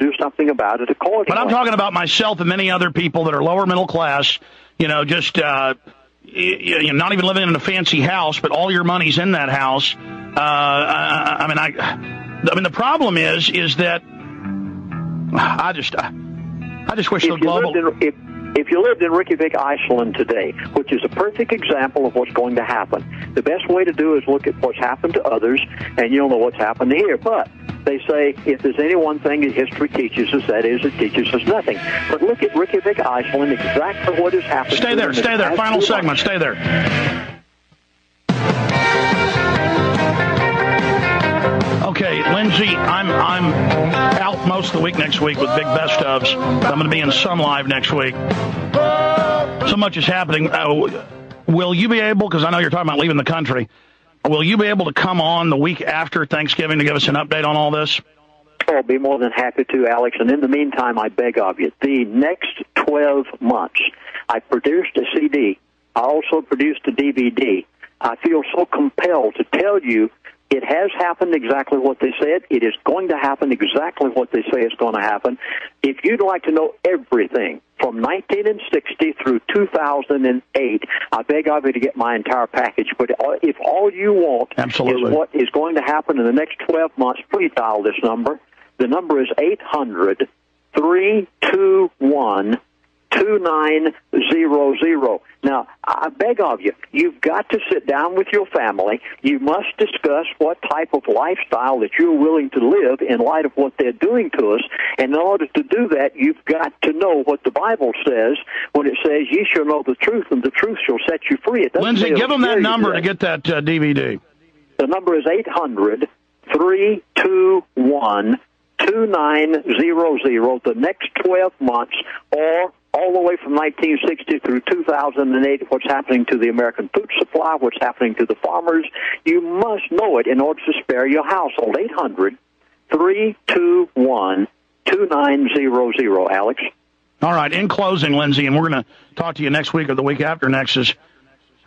do something about it accordingly. But I'm talking about myself and many other people that are lower middle class, just not even living in a fancy house, but all your money's in that house. I mean, the problem is that I just wish the global. If you lived in Reykjavik, Iceland today, which is a perfect example of what's going to happen, the best way to do is look at what's happened to others, and you'll know what's happened here. But they say if there's any one thing that history teaches us, that is, it teaches us nothing. But look at Reykjavik, Iceland, exactly what has happened. Stay there. Final segment. Stay there. Okay, Lindsey, I'm out most of the week next week with big best ofs. I'm going to be in some live next week. So much is happening. Will you be able, because I know you're talking about leaving the country, will you be able to come on the week after Thanksgiving to give us an update on all this? I'll be more than happy to, Alex. And in the meantime, I beg of you, the next 12 months, I produced a CD. I also produced a DVD. I feel so compelled to tell you it has happened exactly what they said. It is going to happen exactly what they say is going to happen. If you'd like to know everything from 1960 through 2008, I beg of you to get my entire package. But if all you want Absolutely. is what is going to happen in the next 12 months, please dial this number. The number is 800-321-2900. Now, I beg of you, you've got to sit down with your family. You must discuss what type of lifestyle that you're willing to live in light of what they're doing to us. And in order to do that, you've got to know what the Bible says when it says, ye shall know the truth, and the truth shall set you free. Lindsey, give them that number to get that DVD. The number is 800-321-2900. The next 12 months, or all the way from 1960 through 2008, what's happening to the American food supply, what's happening to the farmers. You must know it in order to spare your household. 800-321-2900, Alex. All right, in closing, Lindsey, and we're going to talk to you next week or the week after next as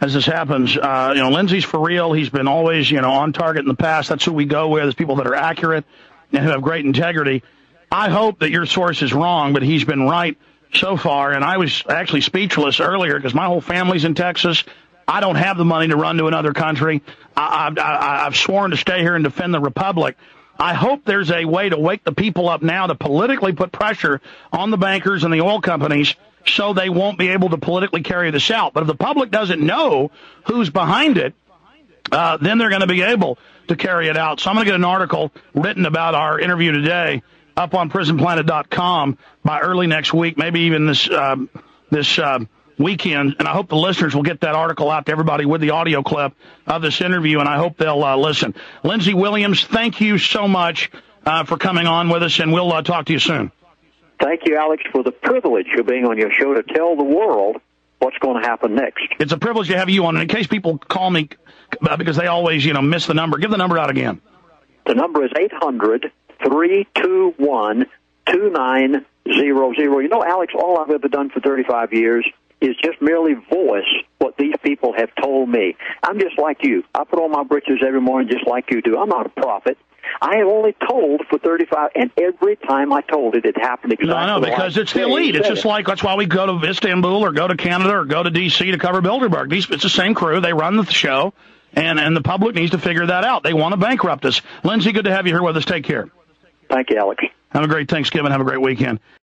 this happens. Lindsey's for real. He's been always, on target in the past. That's who we go with, is people that are accurate and who have great integrity. I hope that your source is wrong, but he's been right so far, and I was actually speechless earlier because my whole family's in Texas. I don't have the money to run to another country. I've sworn to stay here and defend the Republic. I hope there's a way to wake the people up now to politically put pressure on the bankers and the oil companies so they won't be able to politically carry this out. But if the public doesn't know who's behind it, then they're going to be able to carry it out. So I'm going to get an article written about our interview today up on prisonplanet.com by early next week, maybe even this weekend. And I hope the listeners will get that article out to everybody with the audio clip of this interview, and I hope they'll listen. Lindsey Williams, thank you so much for coming on with us, and we'll talk to you soon. Thank you, Alex, for the privilege of being on your show to tell the world what's going to happen next. It's a privilege to have you on. And in case people call me because they always, miss the number, give the number out again. The number is 800-321-2900. Alex, all I've ever done for 35 years is just merely voice what these people have told me. I'm just like you. I put on my britches every morning just like you do. I'm not a prophet. I have only told for 35, and every time I told it, it happened exactly. No, because it's the elite. It's just like, that's why we go to Istanbul or go to Canada or go to D.C. to cover Bilderberg. It's the same crew. They run the show, and the public needs to figure that out. They want to bankrupt us. Lindsey, good to have you here with us. Take care. Thank you, Alex. Have a great Thanksgiving. Have a great weekend.